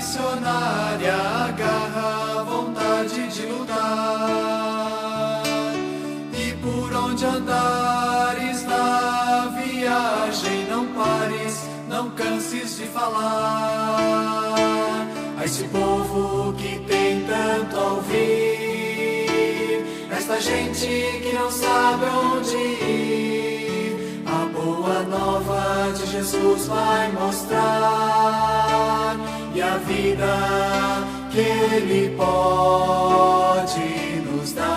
missionária, garra, vontade de lutar. E por onde andares na viagem, não pares, não canses de falar a esse povo que tem tanto a ouvir, esta gente que não sabe onde ir. A boa nova de Jesus vai mostrar, e a vida que Ele pode nos dar.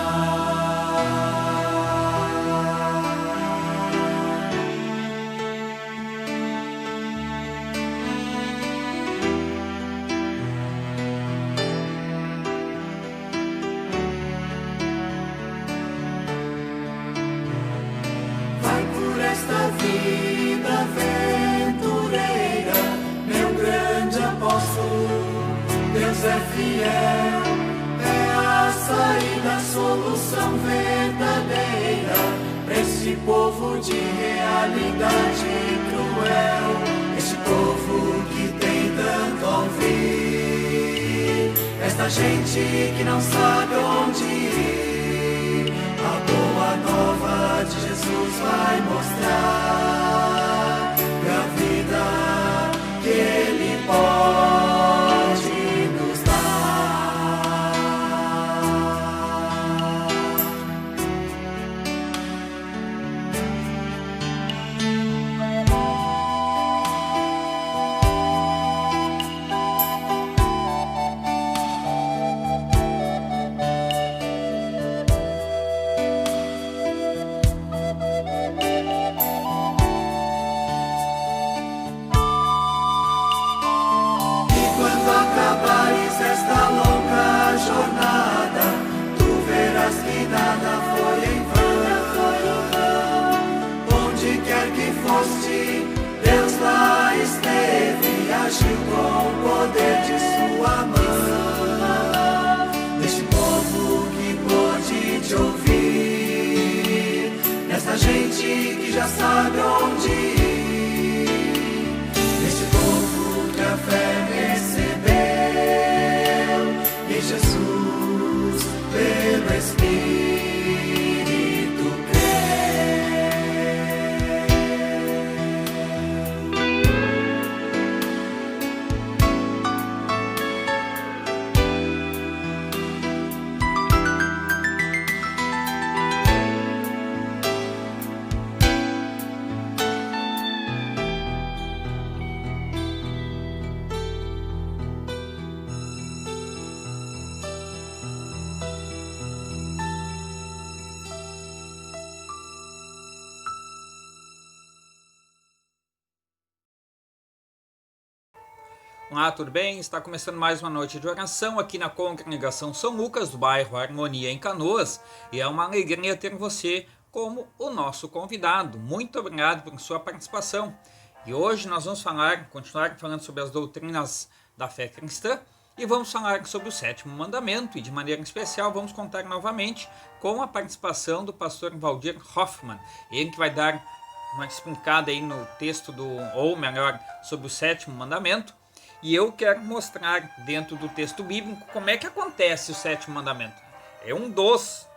Vai por esta vida aventureira, meu grande apóstolo, Deus é fiel, é a saída, a solução verdadeira para esse povo de realidade cruel, esse povo que tem tanto a ouvir, esta gente que não sabe onde ir. A boa nova de Jesus vai mostrar, e a vida que Ele pode nos dar. E quando acabares esta longa jornada, tu verás que nada foi em vão. Onde quer que foste, Deus lá esteve e agiu com o poder de sua mão. Neste povo que pôde te ouvir, nesta gente que já sabe onde ir, neste povo que a fé recebeu em Jesus pelo Espírito crê. Olá, tudo bem? Está começando mais uma noite de oração aqui na Congregação São Lucas, do bairro Harmonia, em Canoas, e é uma alegria ter você como o nosso convidado. Muito obrigado por sua participação. E hoje nós vamos continuar falando sobre as doutrinas da fé cristã, e vamos falar sobre o sétimo mandamento, e de maneira especial vamos contar novamente com a participação do pastor Valdir Hoffmann, ele que vai dar uma explicada aí no texto sobre o sétimo mandamento. E eu quero mostrar dentro do texto bíblico como é que acontece o sétimo mandamento. É um dos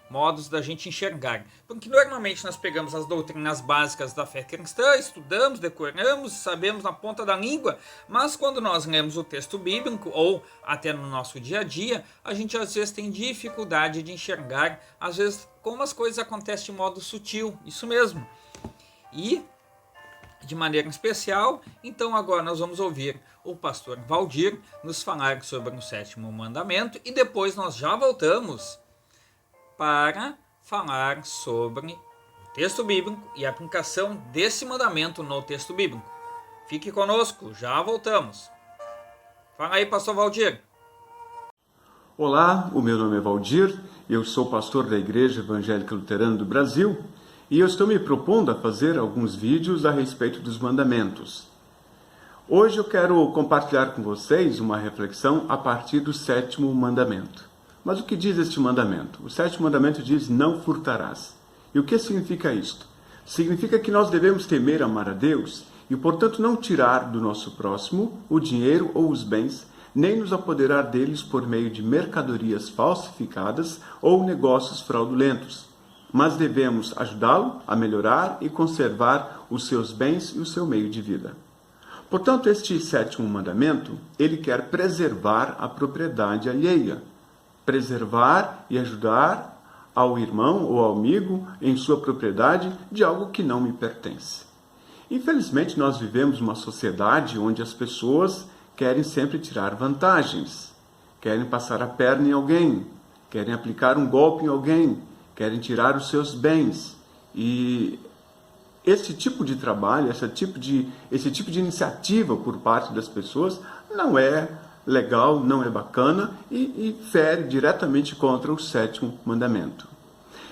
modos da gente enxergar. Porque normalmente nós pegamos as doutrinas básicas da fé cristã, estudamos, decoramos, sabemos na ponta da língua, mas quando nós lemos o texto bíblico, ou até no nosso dia a dia, a gente às vezes tem dificuldade de enxergar, às vezes, como as coisas acontecem de modo sutil. Isso mesmo. E de maneira especial, então agora nós vamos ouvir o pastor Valdir nos falar sobre o sétimo mandamento, e depois nós já voltamos para falar sobre o texto bíblico e a aplicação desse mandamento no texto bíblico. Fique conosco, já voltamos. Fala aí, pastor Valdir. Olá, o meu nome é Valdir, eu sou pastor da Igreja Evangélica Luterana do Brasil, e eu estou me propondo a fazer alguns vídeos a respeito dos mandamentos. Hoje eu quero compartilhar com vocês uma reflexão a partir do sétimo mandamento. Mas o que diz este mandamento? O sétimo mandamento diz: não furtarás. E o que significa isto? Significa que nós devemos temer, amar a Deus e, portanto, não tirar do nosso próximo o dinheiro ou os bens, nem nos apoderar deles por meio de mercadorias falsificadas ou negócios fraudulentos. Mas devemos ajudá-lo a melhorar e conservar os seus bens e o seu meio de vida. Portanto, este 7º mandamento, ele quer preservar a propriedade alheia, preservar e ajudar ao irmão ou ao amigo em sua propriedade de algo que não me pertence. Infelizmente, nós vivemos uma sociedade onde as pessoas querem sempre tirar vantagens, querem passar a perna em alguém, querem aplicar um golpe em alguém, querem tirar os seus bens. E esse tipo de trabalho, esse tipo de iniciativa por parte das pessoas não é legal, não é bacana e fere diretamente contra o 7º mandamento.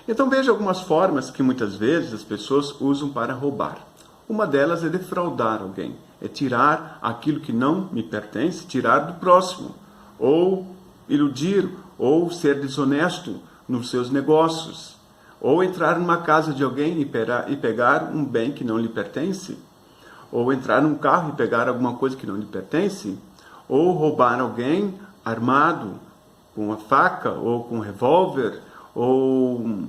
Então veja algumas formas que muitas vezes as pessoas usam para roubar. Uma delas é defraudar alguém, é tirar aquilo que não me pertence, tirar do próximo, ou iludir, ou ser desonesto nos seus negócios, ou entrar numa casa de alguém e pegar um bem que não lhe pertence, ou entrar num carro e pegar alguma coisa que não lhe pertence, ou roubar alguém armado com uma faca ou com um revólver, ou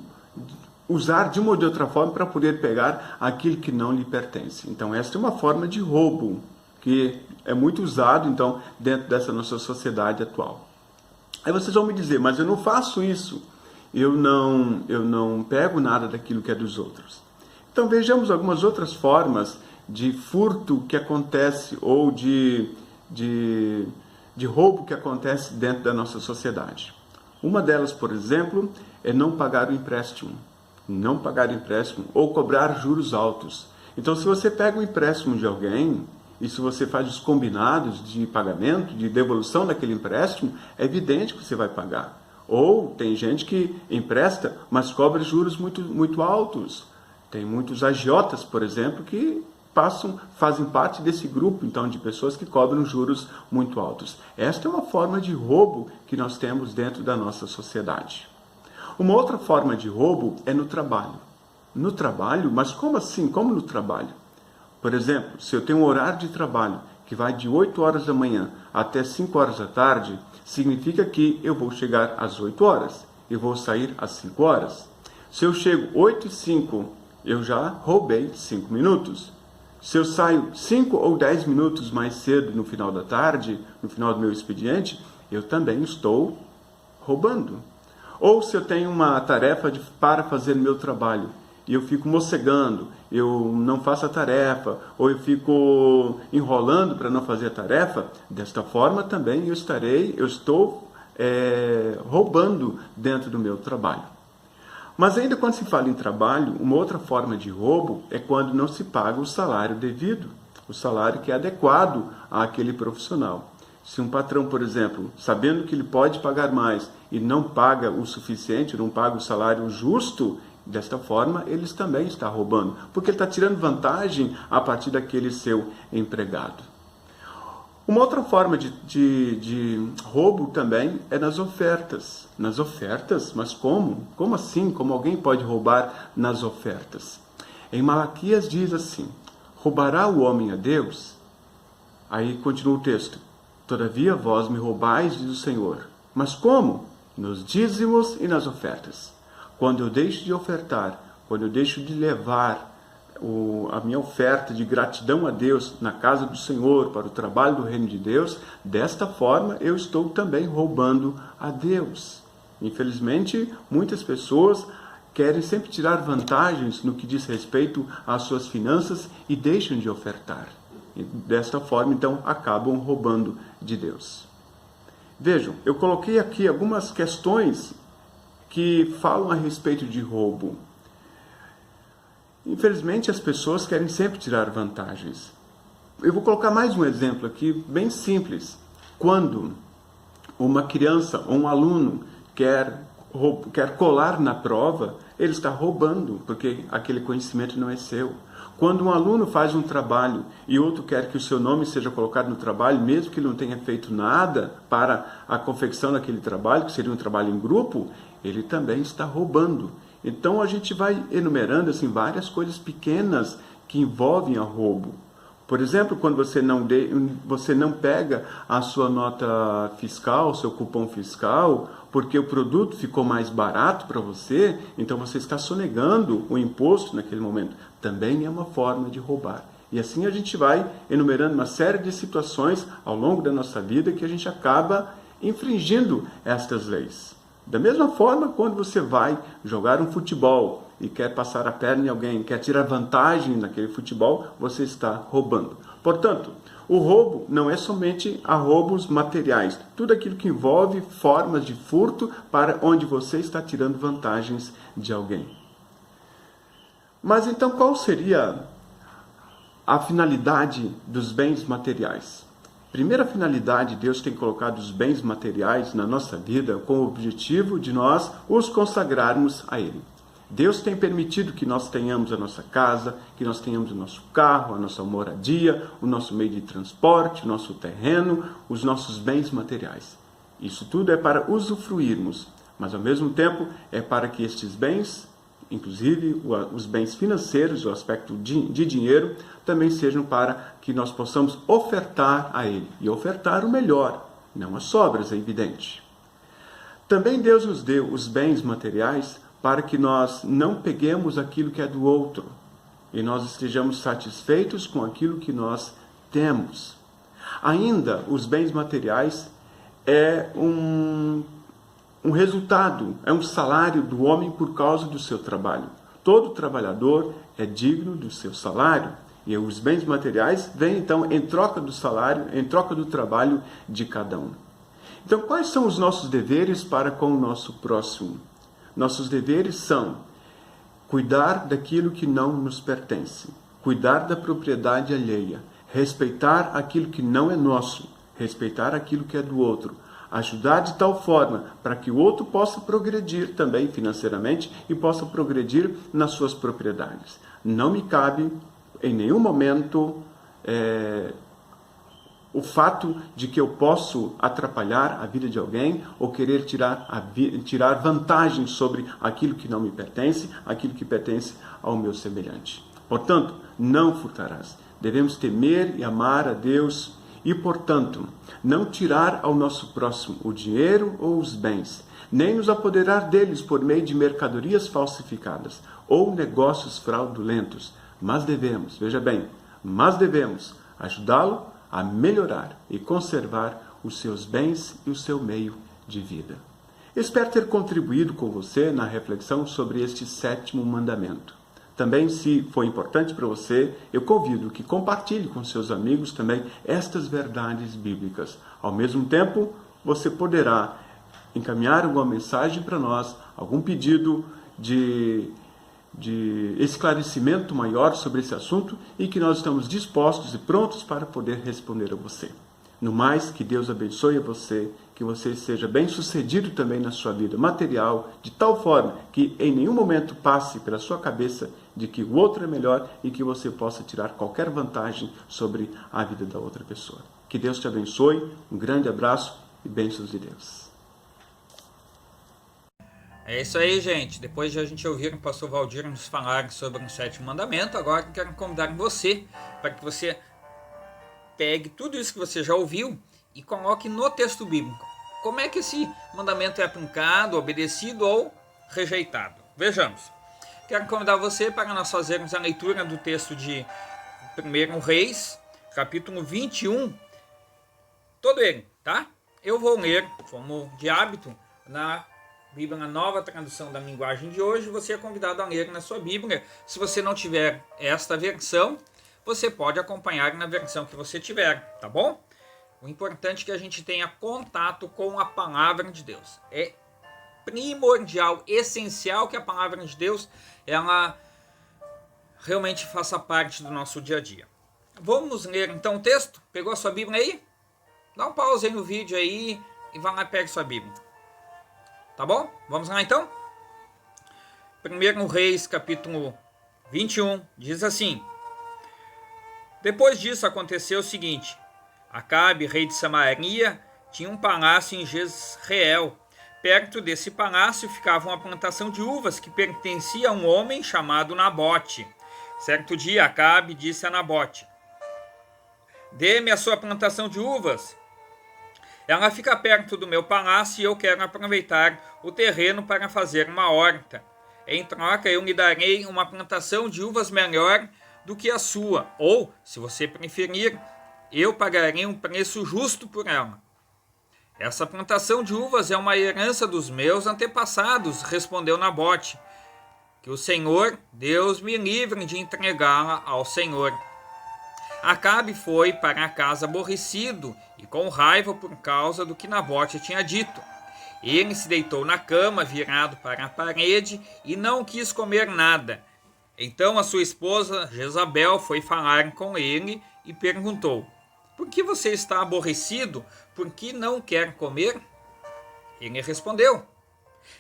usar de uma ou de outra forma para poder pegar aquilo que não lhe pertence. Então esta é uma forma de roubo que é muito usado então dentro dessa nossa sociedade atual. Aí vocês vão me dizer, mas eu não faço isso, eu não pego nada daquilo que é dos outros. Então vejamos algumas outras formas de furto que acontece ou de roubo que acontece dentro da nossa sociedade. Uma delas, por exemplo, é não pagar o empréstimo. Não pagar o empréstimo ou cobrar juros altos. Então, se você pega um empréstimo de alguém e se você faz os combinados de pagamento, de devolução daquele empréstimo, é evidente que você vai pagar. Ou tem gente que empresta, mas cobra juros muito altos. Tem muitos agiotas, por exemplo, que fazem parte desse grupo, então, de pessoas que cobram juros muito altos. Esta é uma forma de roubo que nós temos dentro da nossa sociedade. Uma outra forma de roubo é no trabalho. No trabalho? Mas como assim? Como no trabalho? Por exemplo, se eu tenho um horário de trabalho que vai de 8 horas da manhã até 5 horas da tarde, significa que eu vou chegar às 8 horas e vou sair às 5 horas. Se eu chego 8h05, eu já roubei 5 minutos. Se eu saio 5 ou 10 minutos mais cedo no final da tarde, no final do meu expediente, eu também estou roubando. Ou se eu tenho uma tarefa para fazer meu trabalho e eu fico mocegando, eu não faço a tarefa, ou eu fico enrolando para não fazer a tarefa, desta forma também eu estou roubando dentro do meu trabalho. Mas ainda quando se fala em trabalho, uma outra forma de roubo é quando não se paga o salário devido, o salário que é adequado àquele profissional. Se um patrão, por exemplo, sabendo que ele pode pagar mais e não paga o suficiente, não paga o salário justo, desta forma ele também está roubando, porque ele está tirando vantagem a partir daquele seu empregado. Uma outra forma de roubo também é nas ofertas. Nas ofertas? Mas como? Como assim? Como alguém pode roubar nas ofertas? Em Malaquias diz assim, roubará o homem a Deus? Aí continua o texto. Todavia vós me roubais, diz o Senhor. Mas como? Nos dízimos e nas ofertas. Quando eu deixo de ofertar, quando eu deixo de levar a minha oferta de gratidão a Deus na casa do Senhor, para o trabalho do reino de Deus, desta forma eu estou também roubando a Deus. Infelizmente, muitas pessoas querem sempre tirar vantagens no que diz respeito às suas finanças e deixam de ofertar. E desta forma, então, acabam roubando de Deus. Vejam, eu coloquei aqui algumas questões que falam a respeito de roubo. Infelizmente, as pessoas querem sempre tirar vantagens. Eu vou colocar mais um exemplo aqui, bem simples. Quando uma criança ou um aluno quer colar na prova, ele está roubando, porque aquele conhecimento não é seu. Quando um aluno faz um trabalho e outro quer que o seu nome seja colocado no trabalho, mesmo que ele não tenha feito nada para a confecção daquele trabalho, que seria um trabalho em grupo, ele também está roubando. Então a gente vai enumerando assim, várias coisas pequenas que envolvem a roubo. Por exemplo, quando você não pega a sua nota fiscal, seu cupom fiscal, porque o produto ficou mais barato para você, então você está sonegando o imposto naquele momento. Também é uma forma de roubar. E assim a gente vai enumerando uma série de situações ao longo da nossa vida que a gente acaba infringindo estas leis. Da mesma forma, quando você vai jogar um futebol e quer passar a perna em alguém, quer tirar vantagem naquele futebol, você está roubando. Portanto, o roubo não é somente a roubos materiais, tudo aquilo que envolve formas de furto para onde você está tirando vantagens de alguém. Mas então qual seria a finalidade dos bens materiais? Primeira finalidade, Deus tem colocado os bens materiais na nossa vida com o objetivo de nós os consagrarmos a Ele. Deus tem permitido que nós tenhamos a nossa casa, que nós tenhamos o nosso carro, a nossa moradia, o nosso meio de transporte, o nosso terreno, os nossos bens materiais. Isso tudo é para usufruirmos, mas ao mesmo tempo é para que estes bens, inclusive os bens financeiros, o aspecto de dinheiro, também sejam para que nós possamos ofertar a Ele. E ofertar o melhor, não as sobras, é evidente. Também Deus nos deu os bens materiais para que nós não peguemos aquilo que é do outro e nós estejamos satisfeitos com aquilo que nós temos. Ainda, os bens materiais é um resultado, é um salário do homem por causa do seu trabalho. Todo trabalhador é digno do seu salário. E os bens materiais vêm, então, em troca do salário, em troca do trabalho de cada um. Então, quais são os nossos deveres para com o nosso próximo? Nossos deveres são cuidar daquilo que não nos pertence, cuidar da propriedade alheia, respeitar aquilo que não é nosso, respeitar aquilo que é do outro, ajudar de tal forma para que o outro possa progredir também financeiramente e possa progredir nas suas propriedades. Não me cabe em nenhum momento o fato de que eu posso atrapalhar a vida de alguém ou querer tirar vantagem sobre aquilo que não me pertence, aquilo que pertence ao meu semelhante. Portanto, não furtarás. Devemos temer e amar a Deus e, portanto, não tirar ao nosso próximo o dinheiro ou os bens, nem nos apoderar deles por meio de mercadorias falsificadas ou negócios fraudulentos. Mas devemos, veja bem, ajudá-lo a melhorar e conservar os seus bens e o seu meio de vida. Espero ter contribuído com você na reflexão sobre este 7º mandamento. Também, se for importante para você, eu convido que compartilhe com seus amigos também estas verdades bíblicas. Ao mesmo tempo, você poderá encaminhar alguma mensagem para nós, algum pedido de esclarecimento maior sobre esse assunto e que nós estamos dispostos e prontos para poder responder a você. No mais, que Deus abençoe a você, que você seja bem-sucedido também na sua vida material, de tal forma que em nenhum momento passe pela sua cabeça de que o outro é melhor e que você possa tirar qualquer vantagem sobre a vida da outra pessoa. Que Deus te abençoe, um grande abraço e bênçãos de Deus. É isso aí, gente. Depois de a gente ouvir o pastor Valdir nos falar sobre o 7º mandamento, agora eu quero convidar você para que você pegue tudo isso que você já ouviu e coloque no texto bíblico. Como é que esse mandamento é aplicado, obedecido ou rejeitado? Vejamos. Quero convidar você para nós fazermos a leitura do texto de 1 Reis, capítulo 21. Todo ele, tá? Eu vou ler, como de hábito, na Bíblia, na nova tradução da linguagem de hoje. Você é convidado a ler na sua Bíblia. Se você não tiver esta versão, você pode acompanhar na versão que você tiver, tá bom? O importante é que a gente tenha contato com a palavra de Deus. É primordial, essencial que a palavra de Deus ela realmente faça parte do nosso dia a dia. Vamos ler então o texto? Pegou a sua Bíblia aí? Dá um pause aí no vídeo aí e vai lá e pegue sua Bíblia. Tá bom? Vamos lá então? 1 Reis, capítulo 21, diz assim: Depois disso aconteceu o seguinte: Acabe, rei de Samaria, tinha um palácio em Jezreel. Perto desse palácio ficava uma plantação de uvas que pertencia a um homem chamado Nabote. Certo dia, Acabe disse a Nabote: dê-me a sua plantação de uvas. Ela fica perto do meu palácio e eu quero aproveitar o terreno para fazer uma horta. Em troca, eu lhe darei uma plantação de uvas melhor do que a sua, ou, se você preferir, eu pagarei um preço justo por ela. Essa plantação de uvas é uma herança dos meus antepassados, respondeu Nabote. Que o Senhor, Deus, me livre de entregá-la ao Senhor. Acabe foi para a casa aborrecido e com raiva por causa do que Nabote tinha dito. Ele se deitou na cama, virado para a parede, e não quis comer nada. Então a sua esposa Jezabel foi falar com ele e perguntou: por que você está aborrecido? Por que não quer comer? Ele respondeu: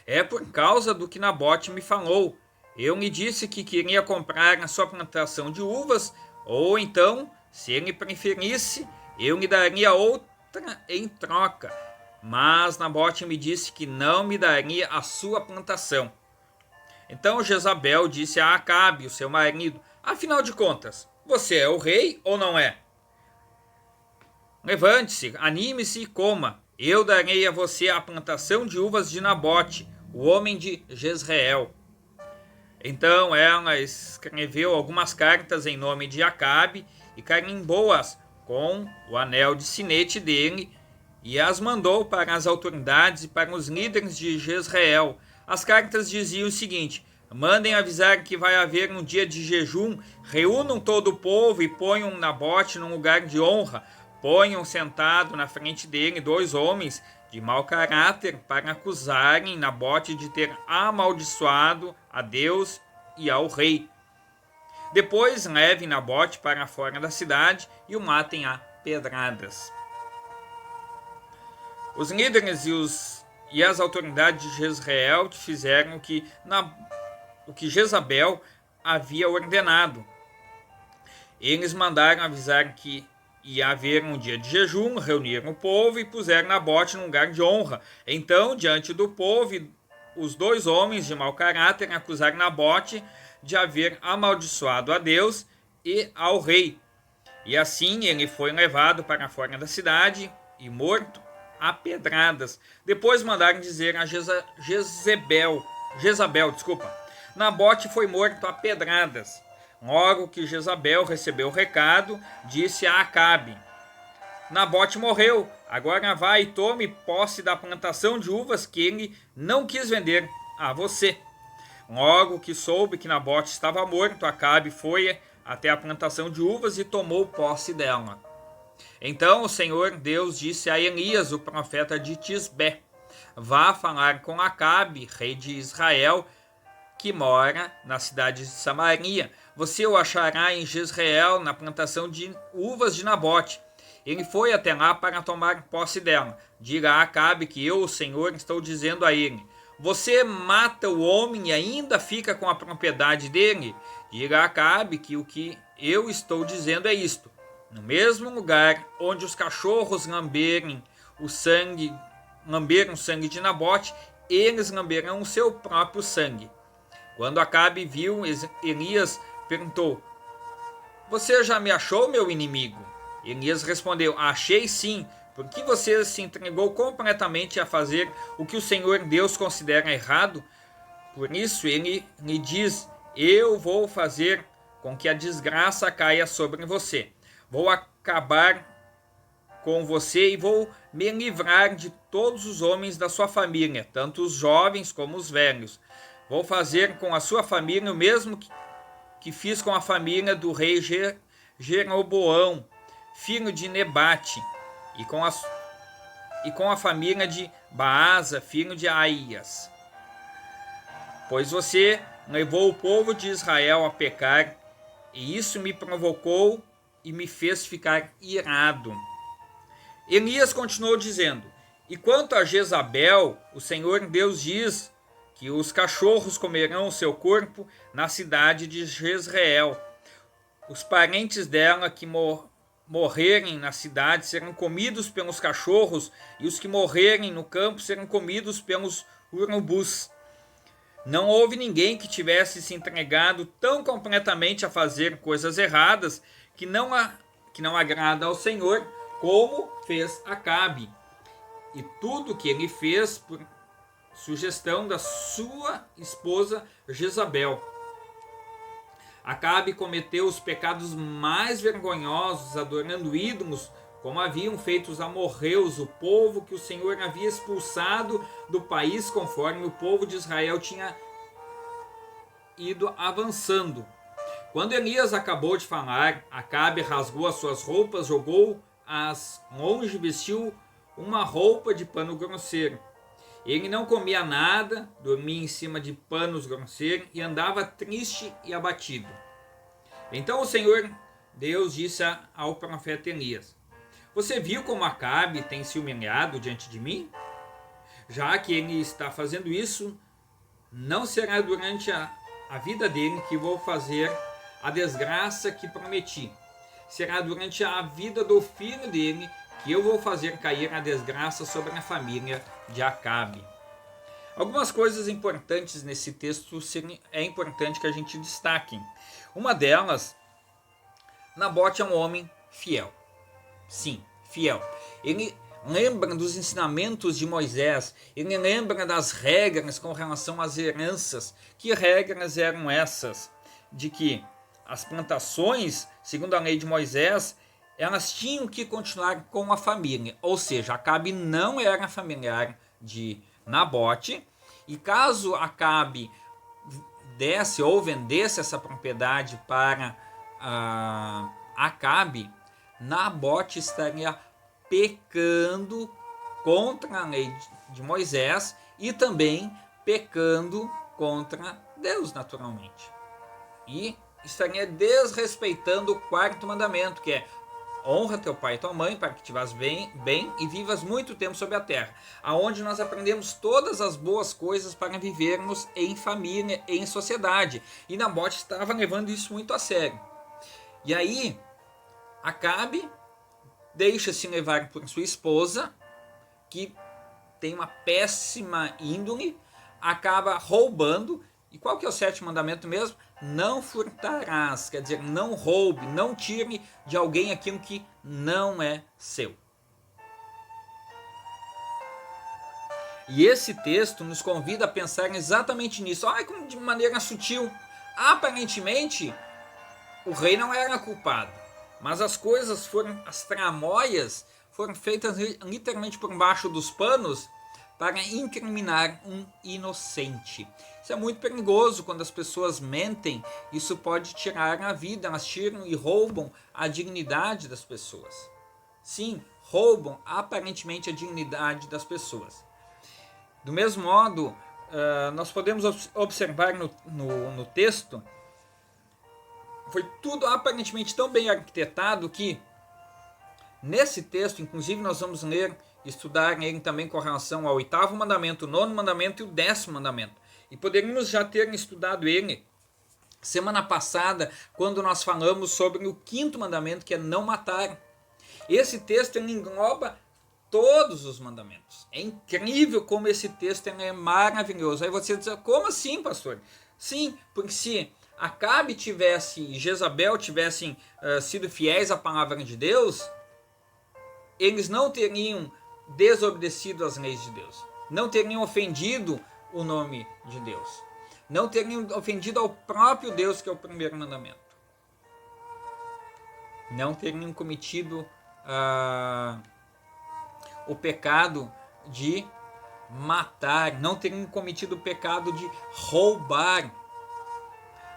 é por causa do que Nabote me falou. Eu lhe disse que queria comprar a sua plantação de uvas, ou então, se ele preferisse, eu lhe daria outra em troca. Mas Nabote me disse que não me daria a sua plantação. Então Jezabel disse a Acabe, o seu marido: afinal de contas, você é o rei ou não é? Levante-se, anime-se e coma. Eu darei a você a plantação de uvas de Nabote, o homem de Jezreel. Então ela escreveu algumas cartas em nome de Acabe e carimbou-as com o anel de sinete dele e as mandou para as autoridades e para os líderes de Jezreel. As cartas diziam o seguinte: mandem avisar que vai haver um dia de jejum, reúnam todo o povo e ponham Nabote num lugar de honra. Ponham sentado na frente dele 2 homens de mau caráter para acusarem Nabote de ter amaldiçoado a Deus e ao rei. Depois levem Nabote para fora da cidade e o matem a pedradas. Os líderes e as autoridades de Jezreel fizeram o que Jezabel havia ordenado. Eles mandaram avisar que ia haver um dia de jejum, reuniram o povo e puseram Nabote num lugar de honra. Então, diante do povo, os 2 homens de mau caráter acusaram Nabote de haver amaldiçoado a Deus e ao rei. E assim ele foi levado para fora da cidade e morto a pedradas. Depois mandaram dizer a Jezabel, Nabote foi morto a pedradas. Logo que Jezabel recebeu o recado, disse a Acabe: Nabote morreu, agora vai e tome posse da plantação de uvas que ele não quis vender a você. Logo que soube que Nabote estava morto, Acabe foi até a plantação de uvas e tomou posse dela. Então o Senhor Deus disse a Elias, o profeta de Tisbé: vá falar com Acabe, rei de Israel, que mora na cidade de Samaria. Você o achará em Jezreel, na plantação de uvas de Nabote. Ele foi até lá para tomar posse dela. Diga a Acabe que eu, o Senhor, estou dizendo a ele: você mata o homem e ainda fica com a propriedade dele? Diga a Acabe que o que eu estou dizendo é isto: no mesmo lugar onde os cachorros lamberam o sangue de Nabote, eles lamberão o seu próprio sangue. Quando Acabe viu, Elias perguntou: você já me achou, meu inimigo? Elias respondeu: achei sim, porque você se entregou completamente a fazer o que o Senhor Deus considera errado. Por isso ele lhe diz: eu vou fazer com que a desgraça caia sobre você. Vou acabar com você e vou me livrar de todos os homens da sua família, tanto os jovens como os velhos. Vou fazer com a sua família o mesmo que fiz com a família do rei Jeroboão, filho de Nebate, e com a família de Baasa, filho de Aías. Pois você levou o povo de Israel a pecar, e isso me provocou e me fez ficar irado. Elias continuou dizendo: e quanto a Jezabel, o Senhor Deus diz que os cachorros comerão o seu corpo na cidade de Jezreel. Os parentes dela que morrerem na cidade serão comidos pelos cachorros, e os que morrerem no campo serão comidos pelos urubus. Não houve ninguém que tivesse se entregado tão completamente a fazer coisas erradas que não agrada ao Senhor, como fez Acabe. E tudo que ele fez por sugestão da sua esposa Jezabel. Acabe cometeu os pecados mais vergonhosos, adorando ídolos, como haviam feito os amorreus, o povo que o Senhor havia expulsado do país, conforme o povo de Israel tinha ido avançando. Quando Elias acabou de falar, Acabe rasgou as suas roupas, jogou-as longe e vestiu uma roupa de pano grosseiro. Ele não comia nada, dormia em cima de panos grosseiros e andava triste e abatido. Então o Senhor Deus disse ao profeta Elias: você viu como Acabe tem se humilhado diante de mim? Já que ele está fazendo isso, não será durante a vida dele que vou fazer a desgraça que prometi. Será durante a vida do filho dele que eu vou fazer cair a desgraça sobre a família de Acabe. Algumas coisas importantes nesse texto é importante que a gente destaque. Uma delas, Nabote é um homem fiel. Sim, fiel. Ele lembra dos ensinamentos de Moisés, ele lembra das regras com relação às heranças. Que regras eram essas? De que as plantações, segundo a lei de Moisés, elas tinham que continuar com a família, ou seja, Acabe não era familiar de Nabote, e caso Acabe desse ou vendesse essa propriedade para Acabe, Nabote estaria pecando contra a lei de Moisés e também pecando contra Deus, naturalmente. E estaria desrespeitando o quarto mandamento, que é: honra teu pai e tua mãe, para que te vás bem e vivas muito tempo sobre a terra, aonde nós aprendemos todas as boas coisas para vivermos em família, em sociedade. E Nabote estava levando isso muito a sério. E aí, Acabe deixa-se levar por sua esposa, que tem uma péssima índole, acaba roubando. E qual que é o sétimo mandamento mesmo? Não furtarás, quer dizer, não roube, não tire de alguém aquilo que não é seu. E esse texto nos convida a pensar exatamente nisso. Como de maneira sutil. Aparentemente, o rei não era culpado, mas as coisas as tramóias foram feitas literalmente por baixo dos panos para incriminar um inocente. Isso é muito perigoso quando as pessoas mentem. Isso pode tirar a vida, elas tiram e roubam a dignidade das pessoas. Sim, roubam aparentemente a dignidade das pessoas. Do mesmo modo, nós podemos observar no texto, foi tudo aparentemente tão bem arquitetado que nesse texto, inclusive, nós vamos ler e estudar ele também com relação ao 8º mandamento, o 9º mandamento e o 10º mandamento. E poderíamos já ter estudado ele semana passada, quando nós falamos sobre o 5º mandamento, que é não matar. Esse texto ele engloba todos os mandamentos. É incrível como esse texto é maravilhoso. Aí você diz: como assim, pastor? Sim, porque se Acabe e Jezabel tivessem sido fiéis à palavra de Deus, eles não teriam desobedecido às leis de Deus, não teriam ofendido o nome de Deus, não teriam ofendido ao próprio Deus, que é o primeiro mandamento, não teriam cometido o pecado de matar, não teriam cometido o pecado de roubar,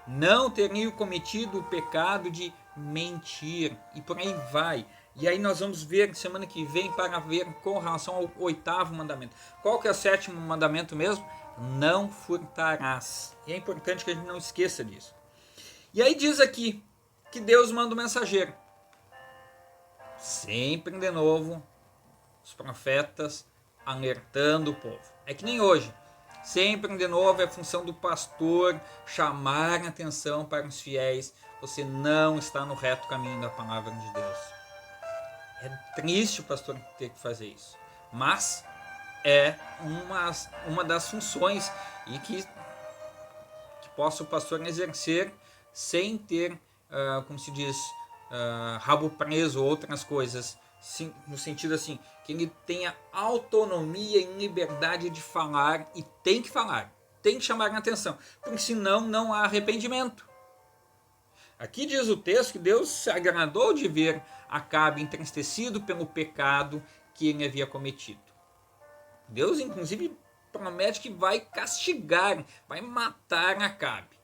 não teriam cometido o pecado de mentir, e por aí vai. E aí nós vamos ver semana que vem para ver com relação ao 8º mandamento. Qual que é o 7º mandamento mesmo? Não furtarás. E é importante que a gente não esqueça disso. E aí diz aqui que Deus manda o mensageiro. Sempre de novo, os profetas alertando o povo. É que nem hoje. Sempre de novo é a função do pastor chamar a atenção para os fiéis. Você não está no reto caminho da palavra de Deus. É triste o pastor ter que fazer isso, mas é uma das funções e que possa o pastor exercer sem ter, como se diz, rabo preso, outras coisas, sim, no sentido assim, que ele tenha autonomia e liberdade de falar, e tem que falar, tem que chamar a atenção, porque senão não há arrependimento. Aqui diz o texto que Deus se agradou de ver Acabe entristecido pelo pecado que ele havia cometido. Deus, inclusive, promete que vai castigar, vai matar Acabe.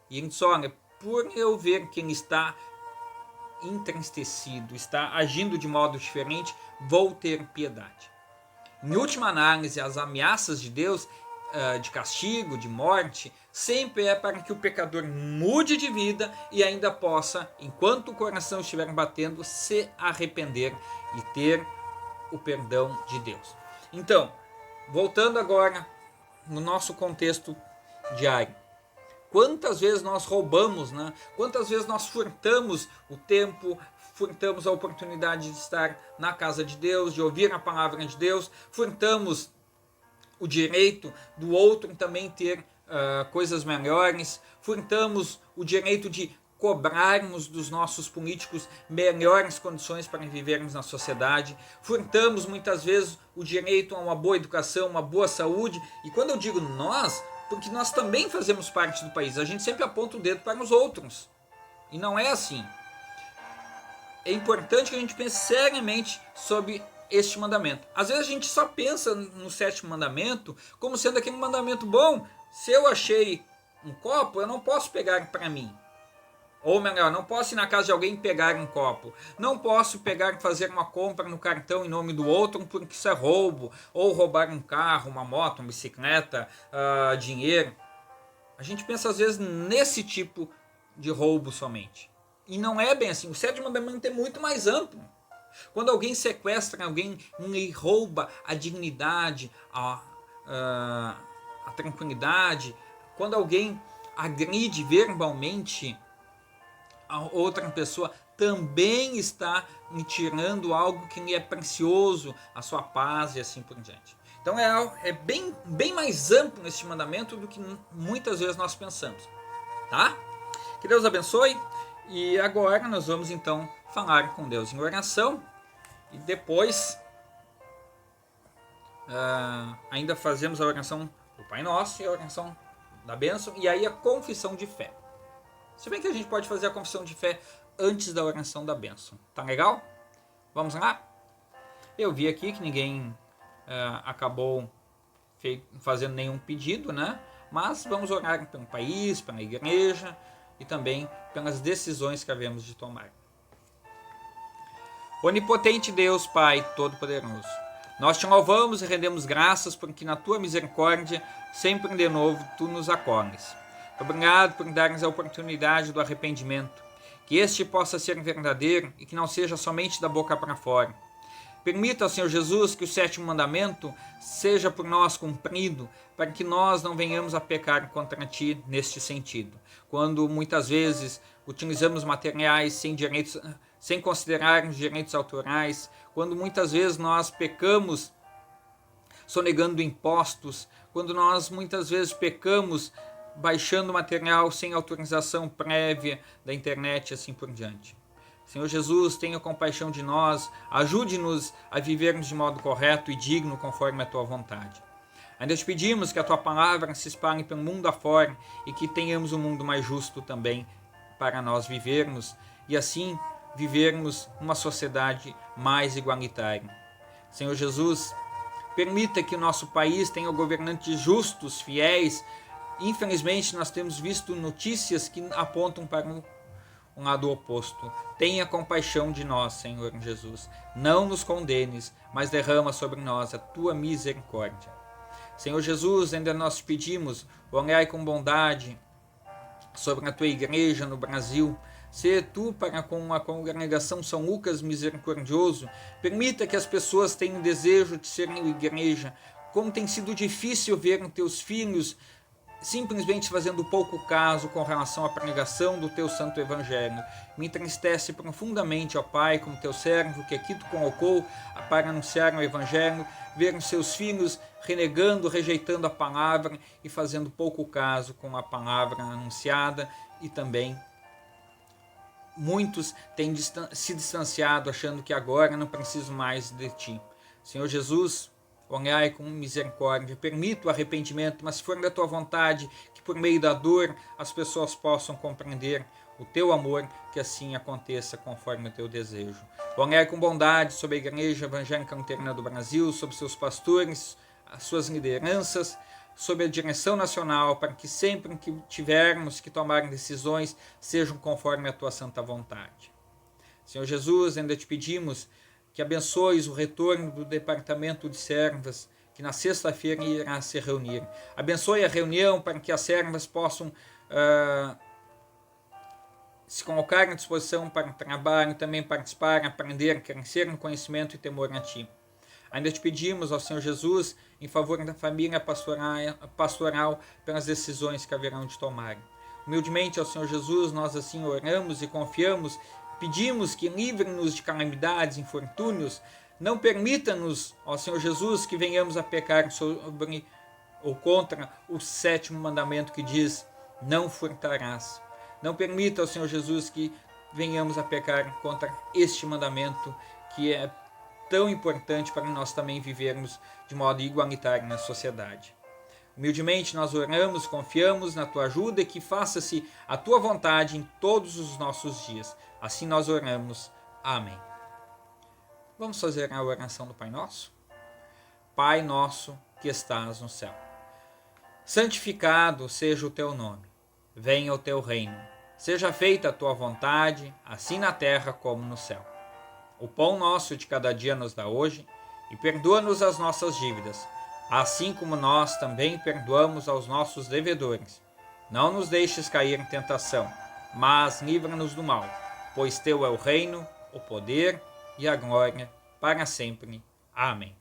E ele diz, olha, por eu ver que ele está entristecido, está agindo de modo diferente, vou ter piedade. Em última análise, as ameaças de Deus, de castigo, de morte, sempre é para que o pecador mude de vida e ainda possa, enquanto o coração estiver batendo, se arrepender e ter o perdão de Deus. Então, voltando agora no nosso contexto diário. Quantas vezes nós roubamos, né? Quantas vezes nós furtamos o tempo, furtamos a oportunidade de estar na casa de Deus, de ouvir a palavra de Deus, furtamos o direito do outro também ter coisas melhores, furtamos o direito de cobrarmos dos nossos políticos melhores condições para vivermos na sociedade, furtamos muitas vezes o direito a uma boa educação, uma boa saúde, e quando eu digo nós, porque nós também fazemos parte do país, a gente sempre aponta o dedo para os outros, e não é assim. É importante que a gente pense seriamente sobre este mandamento. Às vezes a gente só pensa no 7º mandamento como sendo aquele mandamento bom. Se eu achei um copo, eu não posso pegar para mim. Ou melhor, não posso ir na casa de alguém e pegar um copo. Não posso pegar e fazer uma compra no cartão em nome do outro porque isso é roubo. Ou roubar um carro, uma moto, uma bicicleta, dinheiro. A gente pensa às vezes nesse tipo de roubo somente. E não é bem assim. O 7º mandamento é muito mais amplo. Quando alguém sequestra alguém e rouba a dignidade, a tranquilidade, quando alguém agride verbalmente a outra pessoa, também está me tirando algo que lhe é precioso, a sua paz e assim por diante. Então é bem mais amplo esse mandamento do que muitas vezes nós pensamos. Tá? Que Deus abençoe. E agora nós vamos então falar com Deus em oração. E depois ainda fazemos a oração do Pai Nosso e a oração da bênção. E aí a confissão de fé. Se bem que a gente pode fazer a confissão de fé antes da oração da bênção. Tá legal? Vamos lá? Eu vi aqui que ninguém acabou fazendo nenhum pedido, né? Mas vamos orar pelo país, pela igreja e também pelas decisões que havemos de tomar. Onipotente Deus, Pai Todo-Poderoso, nós te louvamos e rendemos graças porque na tua misericórdia, sempre de novo, tu nos acolhes. Obrigado por dar-nos a oportunidade do arrependimento, que este possa ser verdadeiro e que não seja somente da boca para fora. Permita, Senhor Jesus, que o 7º mandamento seja por nós cumprido, para que nós não venhamos a pecar contra ti neste sentido. Quando muitas vezes utilizamos materiais sem considerar os direitos autorais, quando muitas vezes nós pecamos sonegando impostos, quando nós muitas vezes pecamos baixando material sem autorização prévia da internet e assim por diante. Senhor Jesus, tenha compaixão de nós, ajude-nos a vivermos de modo correto e digno conforme a tua vontade. Ainda te pedimos que a tua palavra se espalhe pelo mundo afora e que tenhamos um mundo mais justo também para nós vivermos e assim vivermos uma sociedade mais igualitária. Senhor Jesus, permita que o nosso país tenha governantes justos, fiéis. Infelizmente, nós temos visto notícias que apontam para um lado oposto. Tenha compaixão de nós, Senhor Jesus. Não nos condenes, mas derrama sobre nós a tua misericórdia. Senhor Jesus, ainda nós pedimos, olhai com bondade sobre a tua igreja no Brasil. Se tu, para com a congregação São Lucas Misericordioso, permita que as pessoas tenham desejo de serem igreja. Como tem sido difícil ver teus filhos simplesmente fazendo pouco caso com relação à pregação do teu santo evangelho. Me entristece profundamente, ó Pai, como teu servo que aqui tu colocou para anunciar o evangelho, ver os seus filhos renegando, rejeitando a palavra e fazendo pouco caso com a palavra anunciada e também muitos têm se distanciado achando que agora não preciso mais de ti. Senhor Jesus, olhai com misericórdia, permita o arrependimento, mas se for da tua vontade, que por meio da dor as pessoas possam compreender o teu amor, que assim aconteça conforme o teu desejo. Olhai com bondade sobre a Igreja Evangélica Luterana do Brasil, sobre seus pastores, as suas lideranças, sobre a direção nacional, para que sempre que tivermos que tomar decisões, sejam conforme a tua santa vontade. Senhor Jesus, ainda te pedimos que abençoes o retorno do Departamento de Servas, que na sexta-feira irá se reunir. Abençoe a reunião para que as servas possam se colocar à disposição para o trabalho, também participar, aprender, crescer no conhecimento e temor a ti. Ainda te pedimos, ó Senhor Jesus, em favor da família pastoral pelas decisões que haverão de tomar. Humildemente, ó Senhor Jesus, nós assim oramos e confiamos, pedimos que livre-nos de calamidades, infortúnios, não permita-nos, ó Senhor Jesus, que venhamos a pecar sobre ou contra o 7º mandamento que diz, não furtarás. Não permita, ó Senhor Jesus, que venhamos a pecar contra este mandamento que é tão importante para nós também vivermos de modo igualitário na sociedade. Humildemente nós oramos, confiamos na tua ajuda e que faça-se a tua vontade em todos os nossos dias. Assim nós oramos. Amém. Vamos fazer a oração do Pai Nosso? Pai nosso que estás no céu, santificado seja o teu nome. Venha o teu reino. Seja feita a tua vontade, assim na terra como no céu. O pão nosso de cada dia nos dá hoje, e perdoa-nos as nossas dívidas, assim como nós também perdoamos aos nossos devedores. Não nos deixes cair em tentação, mas livra-nos do mal, pois teu é o reino, o poder e a glória para sempre. Amém.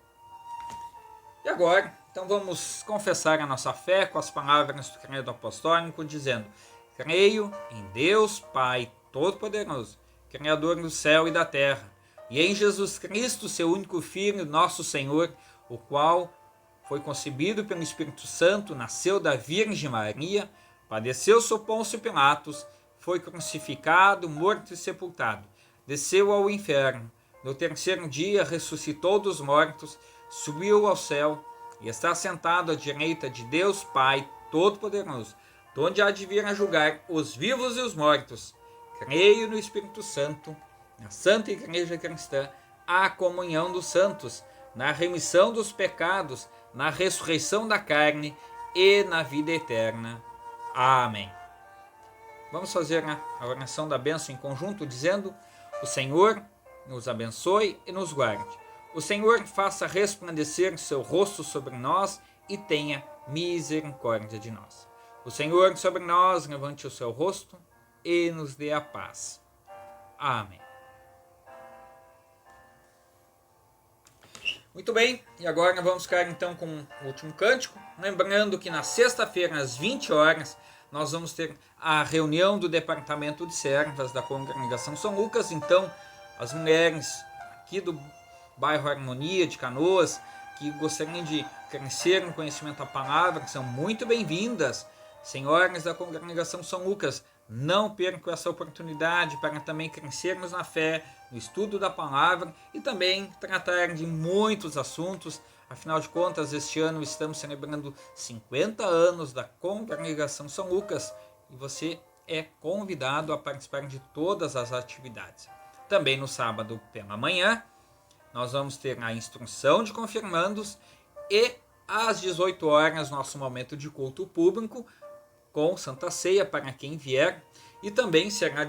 E agora, então vamos confessar a nossa fé com as palavras do credo apostólico, dizendo: creio em Deus Pai Todo-Poderoso, Criador do céu e da terra, e em Jesus Cristo, seu único Filho, nosso Senhor, o qual foi concebido pelo Espírito Santo, nasceu da Virgem Maria, padeceu sob Pôncio Pilatos, foi crucificado, morto e sepultado, desceu ao inferno, no terceiro dia ressuscitou dos mortos, subiu ao céu e está sentado à direita de Deus Pai Todo-Poderoso, de onde há de vir a julgar os vivos e os mortos. Creio no Espírito Santo, na Santa Igreja Cristã, a comunhão dos santos, na remissão dos pecados, na ressurreição da carne e na vida eterna. Amém. Vamos fazer a oração da bênção em conjunto, dizendo: o Senhor nos abençoe e nos guarde. O Senhor faça resplandecer seu rosto sobre nós e tenha misericórdia de nós. O Senhor sobre nós levante o seu rosto e nos dê a paz. Amém. Muito bem, e agora vamos ficar então com o último cântico, lembrando que na sexta-feira às 20 horas nós vamos ter a reunião do Departamento de Servas da Congregação São Lucas. Então as mulheres aqui do bairro Harmonia de Canoas que gostariam de crescer no conhecimento da palavra são muito bem-vindas. Senhoras da Congregação São Lucas, não percam essa oportunidade para também crescermos na fé, no estudo da palavra e também tratar de muitos assuntos. Afinal de contas, este ano estamos celebrando 50 anos da Congregação São Lucas e você é convidado a participar de todas as atividades. Também no sábado pela manhã, nós vamos ter a instrução de confirmandos e às 18 horas nosso momento de culto público com Santa Ceia para quem vier, e também será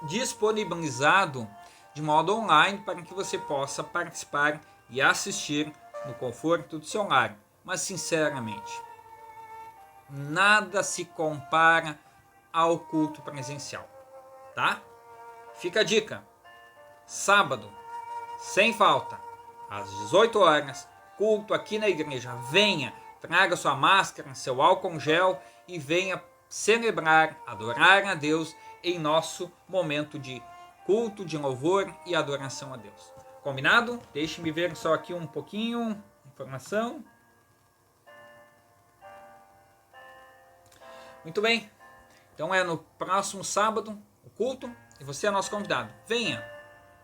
disponibilizado de modo online para que você possa participar e assistir no conforto do seu lar. Mas sinceramente, nada se compara ao culto presencial, tá? Fica a dica: sábado, sem falta, às 18 horas, culto aqui na igreja. Venha, traga sua máscara, seu álcool gel e venha celebrar, adorar a Deus em nosso momento de culto, de louvor e adoração a Deus. Combinado? Deixe-me ver só aqui um pouquinho, informação. Muito bem, então é no próximo sábado o culto, e você é nosso convidado. Venha.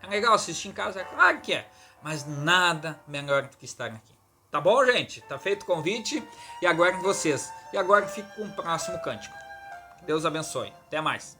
É legal assistir em casa? É claro que é. Mas nada melhor do que estar aqui. Tá bom, gente? Tá feito o convite e aguardem vocês. E agora fico com o próximo cântico. Deus abençoe. Até mais.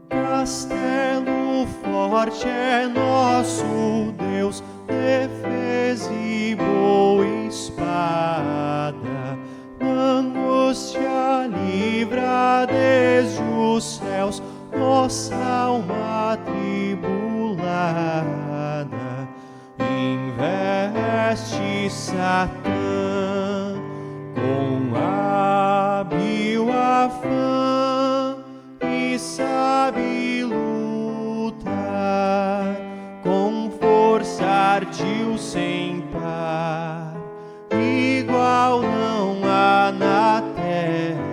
Castelo forte é nosso Deus, defesa e boa espada. Na angústia livra desde os céus nossa alma atribulada. Investe Satã com hábil afã e sabe lutar com força ardil sem par, igual não há na terra.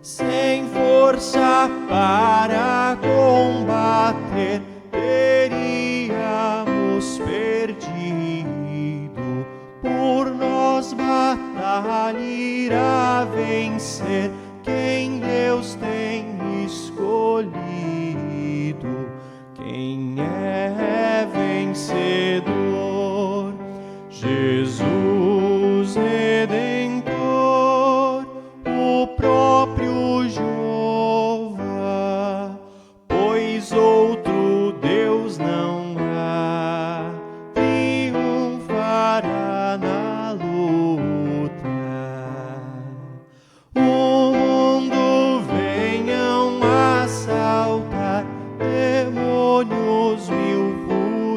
Sem força para combater, teríamos perdido. Por nós batalha irá vencer quem Deus tem escolhido. Quem é vencedor? Jesus Redentor, o próprio Jeová, pois outro Deus não há, triunfará na luta. O mundo venham assaltar, demônios mil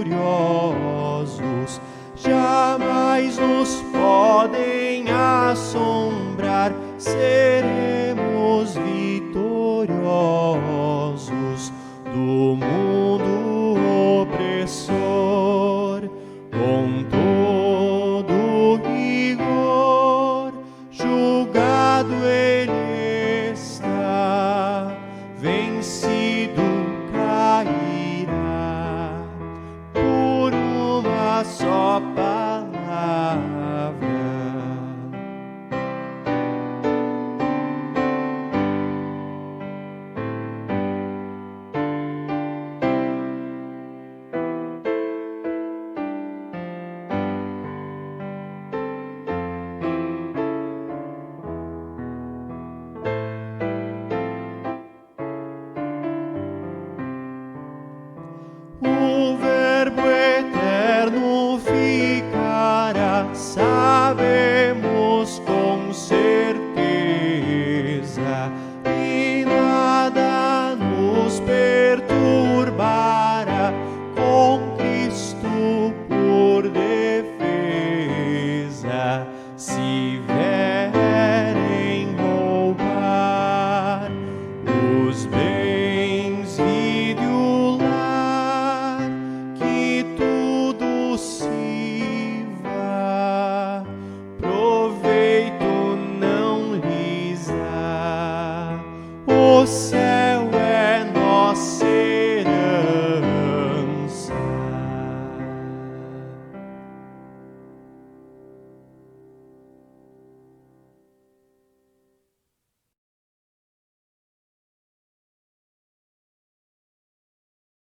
furiosos, jamais nos podem assombrar, seremos vitoriosos do mundo opressor. Com todo rigor, julgado ele está, vencido cairá por uma só palavra. O Verbo eterno ficará, sabemos com certeza, e nada nos perturbará, com Cristo por defesa. Se vierem roubar os bens e o lar, que tudo sirva, proveito não lhes dá. O céu